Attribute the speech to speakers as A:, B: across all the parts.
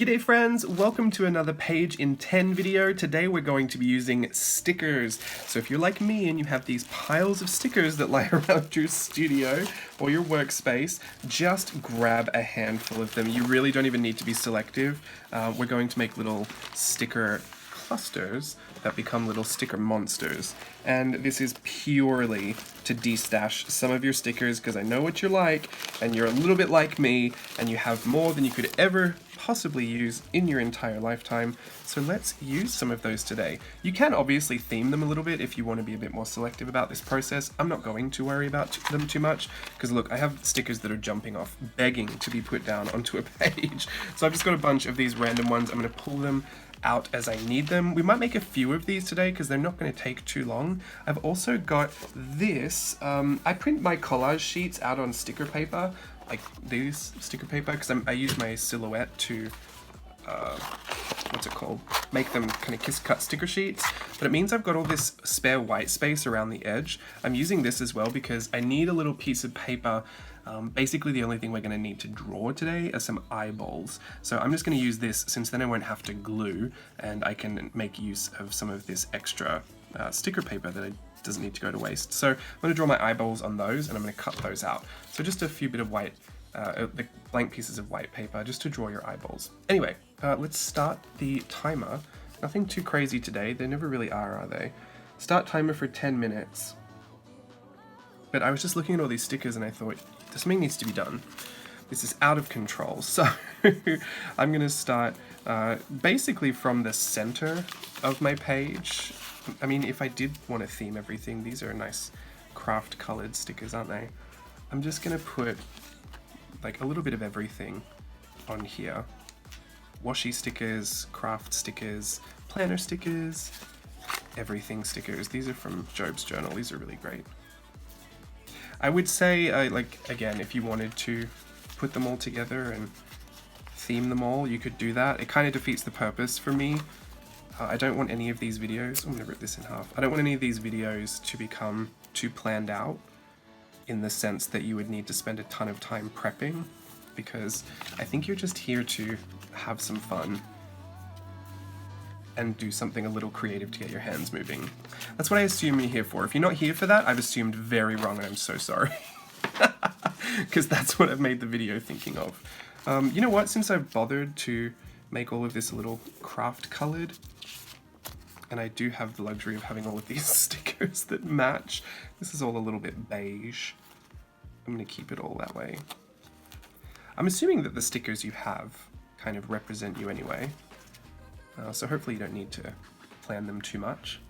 A: G'day friends, welcome to another Page in 10 video. Today we're going to be using stickers. So if you're like me and you have these piles of stickers that lie around your studio or your workspace, just grab a handful of them. You really don't even need to be selective. We're going to make little sticker clusters that become little sticker monsters. And this is purely to destash some of your stickers because I know what you're like and you're a little bit like me and you have more than you could ever possibly use in your entire lifetime. So let's use some of those today. You can obviously theme them a little bit if you want to be a bit more selective about this process. I'm not going to worry about them too much because look, I have stickers that are jumping off, begging to be put down onto a page. So I've just got a bunch of these random ones. I'm going to pull them out as I need them. We might make a few of these today because they're not going to take too long. I've also got this. I print my collage sheets out on sticker paper, like these sticker paper, because I use my silhouette to what's it called? Make them kind of kiss cut sticker sheets. But it means I've got all this spare white space around the edge. I'm using this as well because I need a little piece of paper. Basically the only thing we're going to need to draw today are some eyeballs. So I'm just going to use this since then I won't have to glue and I can make use of some of this extra sticker paper that doesn't need to go to waste. So I'm going to draw my eyeballs on those and I'm going to cut those out. So just a few bit of white, the blank pieces of white paper just to draw your eyeballs. Anyway, let's start the timer. Nothing too crazy today. They never really are they? Start timer for 10 minutes. But I was just looking at all these stickers and I thought, something needs to be done. This is out of control. So I'm going to start basically from the center of my page. I mean, if I did want to theme everything, these are nice craft colored stickers, aren't they? I'm just going to put like a little bit of everything on here. Washi stickers, craft stickers, planner stickers, everything stickers. These are from Job's journal. These are really great. I would say, like, again, if you wanted to put them all together and theme them all, you could do that. It kind of defeats the purpose for me. I don't want any of these videos, I'm going to rip this in half. I don't want any of these videos to become too planned out in the sense that you would need to spend a ton of time prepping, because I think you're just here to have some fun and do something a little creative to get your hands moving. That's what I assume you're here for. If you're not here for that, I've assumed very wrong and I'm so sorry. Because that's what I've made the video thinking of. You know what, since I've bothered to make all of this a little craft colored, and I do have the luxury of having all of these stickers that match, this is all a little bit beige. I'm going to keep it all that way. I'm assuming that the stickers you have kind of represent you anyway. So hopefully you don't need to plan them too much.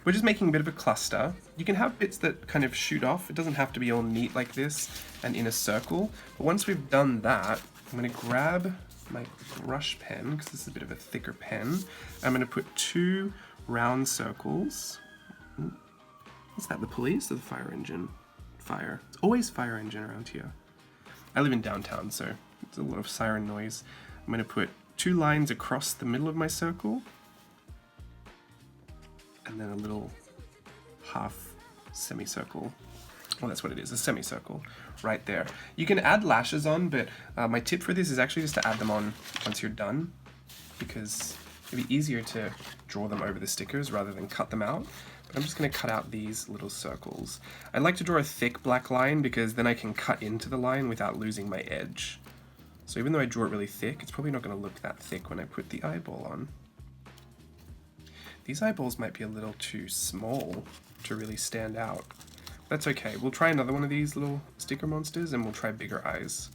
A: We're just making a bit of a cluster. You can have bits that kind of shoot off. It doesn't have to be all neat like this and in a circle. But once we've done that, I'm going to grab my brush pen, because this is a bit of a thicker pen. I'm going to put 2 round circles. Is that the police or the fire engine? Fire. It's always fire engine around here. I live in downtown, so it's a lot of siren noise. I'm going to put 2 lines across the middle of my circle, and then a little half semicircle. Well, that's what it is, a semicircle right there. You can add lashes on, but my tip for this is actually just to add them on once you're done, because it'd be easier to draw them over the stickers rather than cut them out. But I'm just going to cut out these little circles. I like to draw a thick black line because then I can cut into the line without losing my edge. So even though I draw it really thick, it's probably not going to look that thick when I put the eyeball on. These eyeballs might be a little too small to really stand out. That's okay. We'll try another one of these little sticker monsters and we'll try bigger eyes.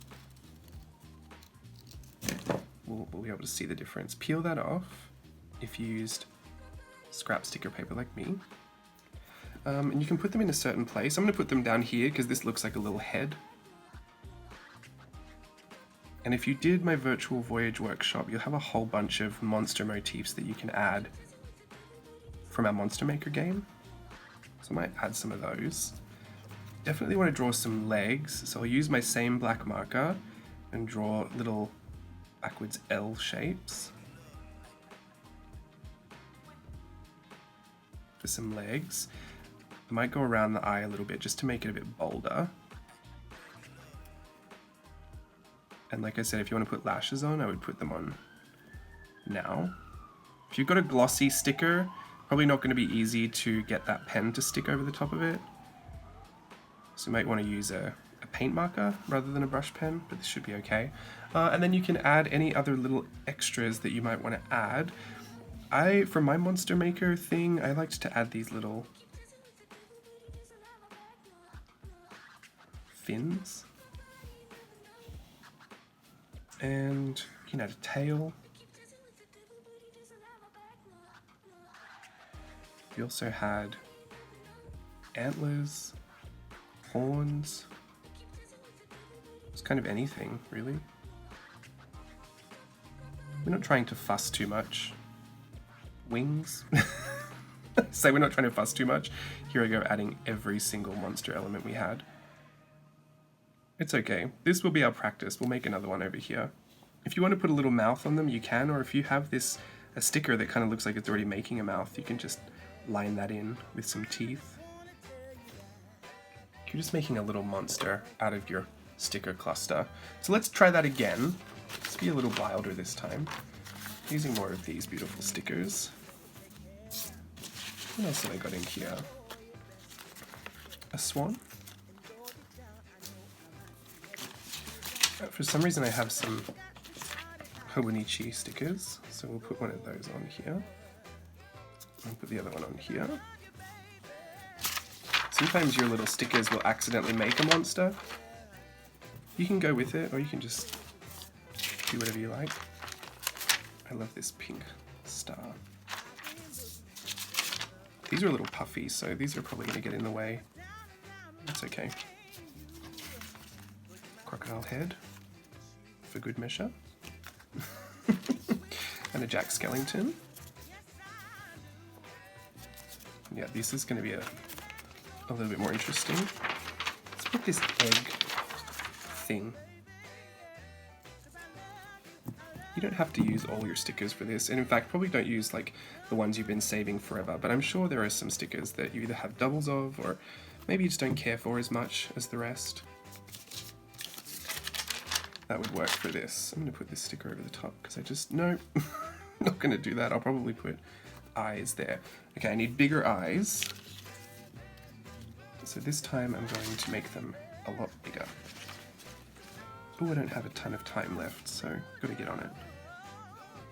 A: We'll be able to see the difference. Peel that off if you used scrap sticker paper like me. And you can put them in a certain place. I'm going to put them down here because this looks like a little head. And if you did my virtual voyage workshop, you'll have a whole bunch of monster motifs that you can add from our Monster Maker game. So I might add some of those. Definitely want to draw some legs, so I'll use my same black marker and draw little backwards L shapes for some legs. I might go around the eye a little bit just to make it a bit bolder. And like I said, if you want to put lashes on, I would put them on now. If you've got a glossy sticker, probably not going to be easy to get that pen to stick over the top of it. So you might want to use a paint marker rather than a brush pen, but this should be okay. And then you can add any other little extras that you might want to add. For my Monster Maker thing, I liked to add these little fins. And you can add a tail. We also had antlers, horns. It's kind of anything, really. We're not trying to fuss too much. Wings. So we're not trying to fuss too much. Here I go, adding every single monster element we had. It's okay. This will be our practice. We'll make another one over here. If you want to put a little mouth on them, you can, or if you have a sticker that kind of looks like it's already making a mouth, you can just line that in with some teeth. You're just making a little monster out of your sticker cluster. So let's try that again. Let's be a little wilder this time. Using more of these beautiful stickers. What else have I got in here? A swan. For some reason I have some Hobonichi stickers, so we'll put one of those on here. And put the other one on here. Sometimes your little stickers will accidentally make a monster. You can go with it, or you can just do whatever you like. I love this pink star. These are a little puffy, so these are probably going to get in the way. That's okay. Crocodile head, for good measure. And a Jack Skellington. Yeah, this is going to be a little bit more interesting. Let's put this egg thing. You don't have to use all your stickers for this, and in fact probably don't use like the ones you've been saving forever, but I'm sure there are some stickers that you either have doubles of, or maybe you just don't care for as much as the rest. That would work for this. I'm going to put this sticker over the top because I just, no, not going to do that. I'll probably put eyes there. Okay, I need bigger eyes. So this time I'm going to make them a lot bigger. Oh, I don't have a ton of time left, so got to get on it.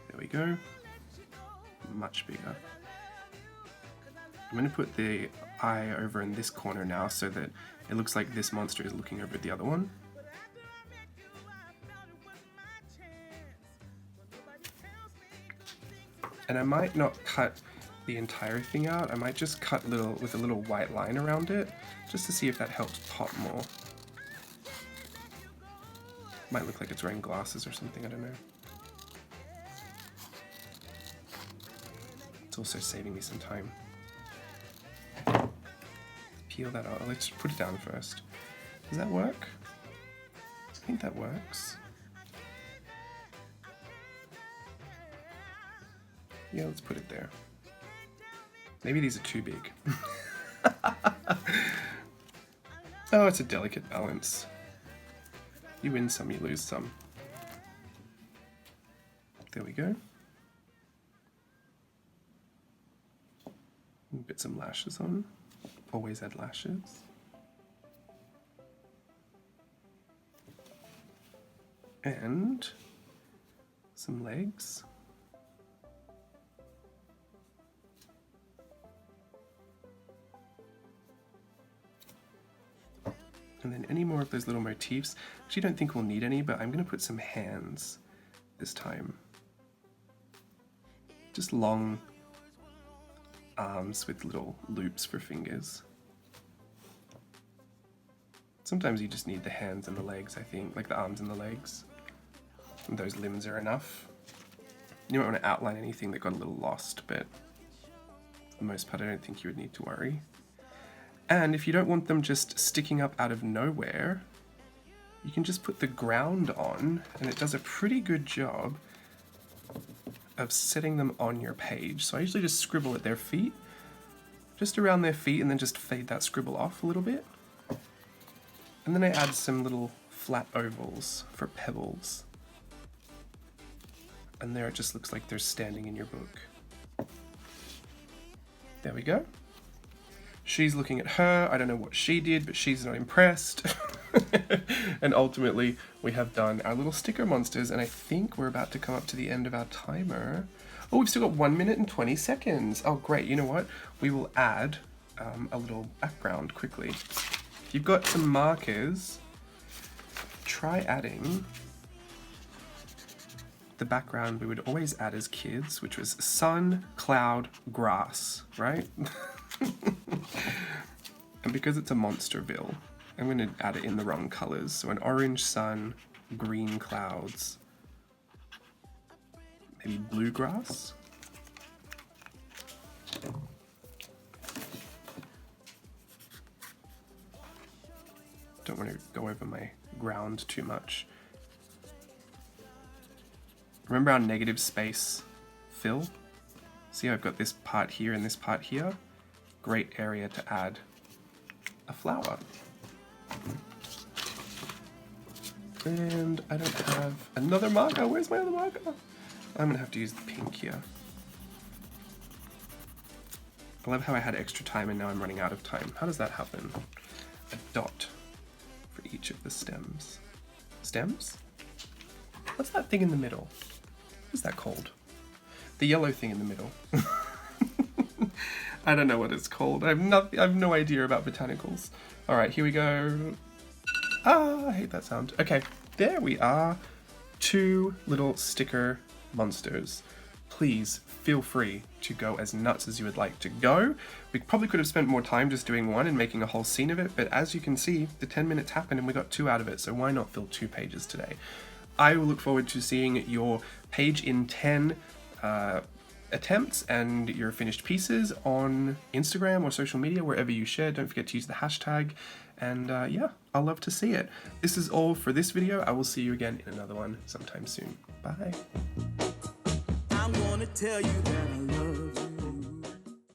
A: There we go. Much bigger. I'm going to put the eye over in this corner now so that it looks like this monster is looking over at the other one. And I might not cut the entire thing out, I might just cut with a little white line around it, just to see if that helps pop more. Might look like it's wearing glasses or something, I don't know. It's also saving me some time. Peel that out. Let's put it down first. Does that work? I think that works. Yeah, let's put it there. Maybe these are too big. Oh, it's a delicate balance. You win some, you lose some. There we go. Put some lashes on. Always add lashes. And some legs. And then any more of those little motifs. Actually, don't think we'll need any, but I'm going to put some hands this time. Just long arms with little loops for fingers. Sometimes you just need the hands and the legs, I think, like the arms and the legs. And those limbs are enough. You don't want to outline anything that got a little lost, but for the most part I don't think you would need to worry. And if you don't want them just sticking up out of nowhere, you can just put the ground on, and it does a pretty good job of setting them on your page. So I usually just scribble at their feet, just around their feet, and then just fade that scribble off a little bit. And then I add some little flat ovals for pebbles. And there it just looks like they're standing in your book. There we go. She's looking at her. I don't know what she did, but she's not impressed. And ultimately, we have done our little sticker monsters, and I think we're about to come up to the end of our timer. Oh, we've still got 1 minute and 20 seconds. Oh, great. You know what? We will add a little background quickly. If you've got some markers, try adding the background we would always add as kids, which was sun, cloud, grass, right? And because it's a Monsterville, I'm going to add it in the wrong colors. So an orange sun, green clouds, maybe blue grass. Don't want to go over my ground too much. Remember our negative space fill? See, I've got this part here and this part here. Great area to add a flower. And I don't have another marker. Where's my other marker? I'm gonna have to use the pink here. I love how I had extra time and now I'm running out of time. How does that happen? A dot for each of the stems. Stems? What's that thing in the middle? What's that called? The yellow thing in the middle. I don't know what it's called. I have no idea about botanicals. All right, here we go. Ah, I hate that sound. Okay, there we are. 2 little sticker monsters. Please feel free to go as nuts as you would like to go. We probably could have spent more time just doing one and making a whole scene of it, but as you can see, the 10 minutes happened and we got 2 out of it, so why not fill 2 pages today? I will look forward to seeing your page in 10 attempts and your finished pieces on Instagram or social media, wherever you share. Don't forget to use the hashtag. And yeah, I'll love to see it. This is all for this video. I will see you again in another one sometime soon. Bye. I'm gonna tell you that I love you.